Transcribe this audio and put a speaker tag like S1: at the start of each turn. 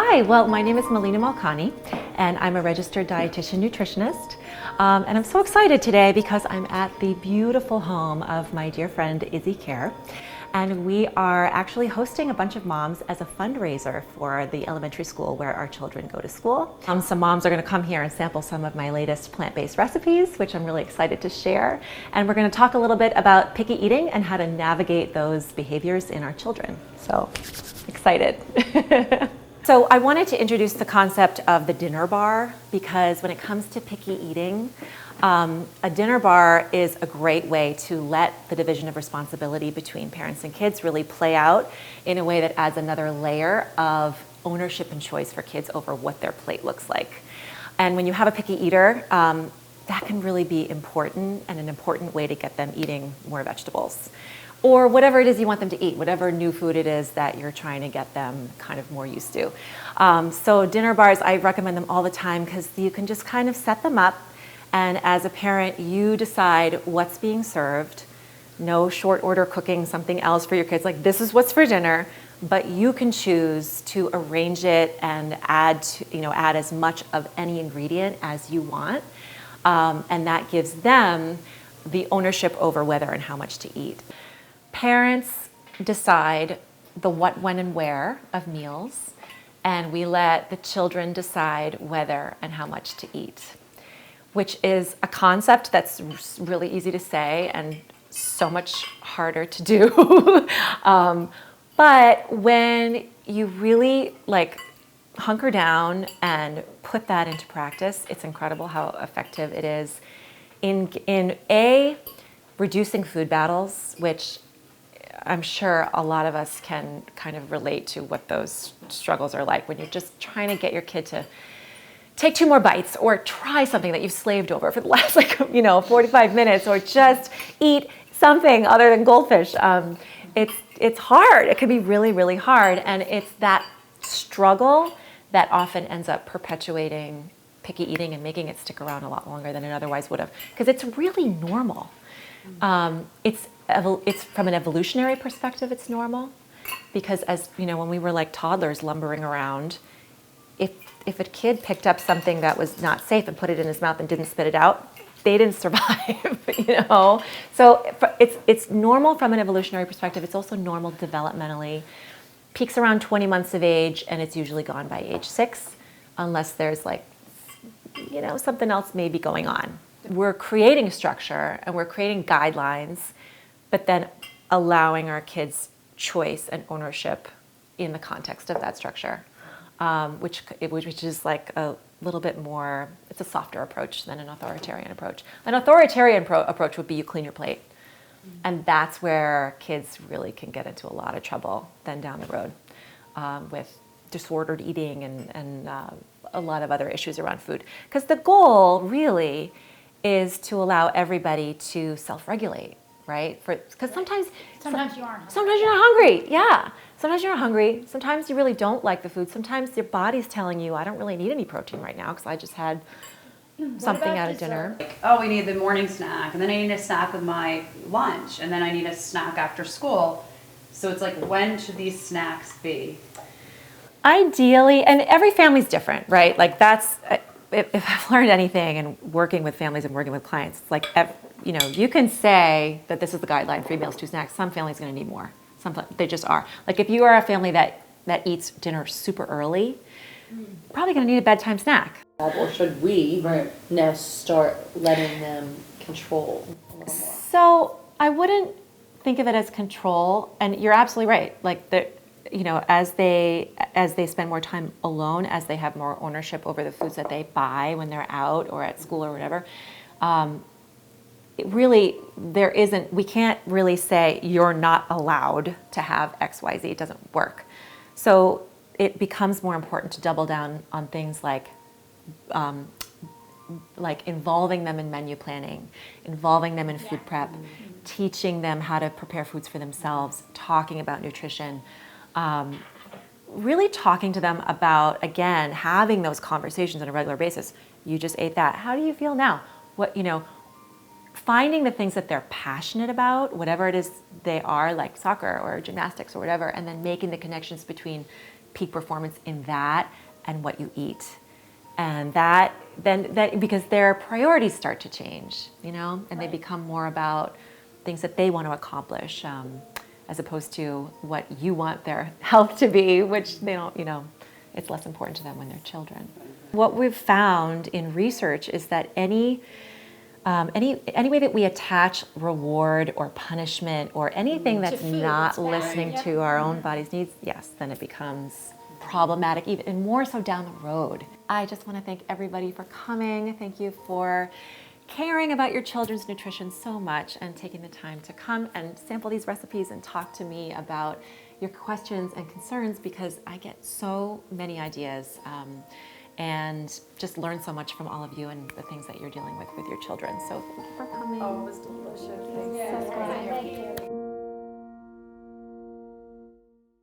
S1: Hi, well, my name is Malina Malkani, and I'm a registered dietitian nutritionist. And I'm so excited today because I'm at the beautiful home of my dear friend Izzy Care. And we are actually hosting a bunch of moms as a fundraiser for the elementary school where our children go to school. Some moms are going to come here and sample some of my latest plant-based recipes, which I'm really excited to share. And we're going to talk a little bit about picky eating and how to navigate those behaviors in our children. So excited. So I wanted to introduce the concept of the dinner bar because when it comes to picky eating, a dinner bar is a great way to let the division of responsibility between parents and kids really play out in a way that adds another layer of ownership and choice for kids over what their plate looks like. And when you have a picky eater, that can really be important and an important way to get them eating more vegetables. Or whatever it is you want them to eat, whatever new food it is that you're trying to get them kind of more used to. So dinner bars, I recommend them all the time because you can just kind of set them up, and as a parent, you decide what's being served. No short order cooking something else for your kids, like this is what's for dinner, but you can choose to arrange it and add as much of any ingredient as you want. And that gives them the ownership over whether and how much to eat. Parents decide the what, when, and where of meals, and we let the children decide whether and how much to eat, which is a concept that's really easy to say and so much harder to do. But when you really hunker down and put that into practice, it's incredible how effective it is in reducing food battles, which I'm sure a lot of us can kind of relate to what those struggles are like when you're just trying to get your kid to take 2 more bites or try something that you've slaved over for the last 45 minutes, or just eat something other than goldfish. It's hard. It can be really, really hard. And it's that struggle that often ends up perpetuating picky eating and making it stick around a lot longer than it otherwise would have, because it's really normal. It's from an evolutionary perspective, it's normal, because as you know, when we were like toddlers lumbering around, if a kid picked up something that was not safe and put it in his mouth and didn't spit it out, they didn't survive. So it's normal from an evolutionary perspective. It's also normal developmentally. Peaks around 20 months of age, and it's usually gone by age 6, unless there's something else may be going on. We're creating a structure and we're creating guidelines, but then allowing our kids choice and ownership in the context of that structure, which is like a little bit more, it's a softer approach than an authoritarian approach. An authoritarian approach would be you clean your plate. And that's where kids really can get into a lot of trouble then down the road with disordered eating and a lot of other issues around food. Because the goal really is to allow everybody to self-regulate, right? Because sometimes you aren't hungry. Sometimes you're not hungry. Yeah. Sometimes you're not hungry. Sometimes you really don't like the food. Sometimes your body's telling you, I don't really need any protein right now because I just had something out of dinner.
S2: We need the morning snack, and then I need a snack with my lunch, and then I need a snack after school. So it's when should these snacks be?
S1: Ideally, and every family's different, right? That's, if I've learned anything in working with families and working with clients, it's you can say that this is the guideline, 3 meals, 2 snacks. Some families are going to need more. Some they just are. If you are a family that eats dinner super early, probably going to need a bedtime snack.
S3: Or should we now start letting them control a little more?
S1: So I wouldn't think of it as control, and you're absolutely right. As they spend more time alone, as they have more ownership over the foods that they buy when they're out or at school or whatever, we can't really say you're not allowed to have X, Y, Z. It doesn't work. So it becomes more important to double down on things like involving them in menu planning, involving them in food prep, teaching them how to prepare foods for themselves, talking about nutrition, really talking to them about, again, having those conversations on a regular basis. You just ate that. How do you feel now? Finding the things that they're passionate about, whatever it is they are, like soccer or gymnastics or whatever, and then making the connections between peak performance in that and what you eat. And because their priorities start to change, and they become more about things that they want to accomplish, as opposed to what you want their health to be, which they don't, it's less important to them when they're children. What we've found in research is that any way that we attach reward or punishment or anything that's
S3: food,
S1: not
S3: it's bad.
S1: listening
S3: Yep.
S1: to our own body's needs, yes, then it becomes problematic, even and more so down the road. I just want to thank everybody for coming. Thank you for caring about your children's nutrition so much and taking the time to come and sample these recipes and talk to me about your questions and concerns, because I get so many ideas and just learn so much from all of you and the things that you're dealing with your children. So thank you for coming.
S4: Oh, it was delicious. Thanks.
S3: Yeah, thank you.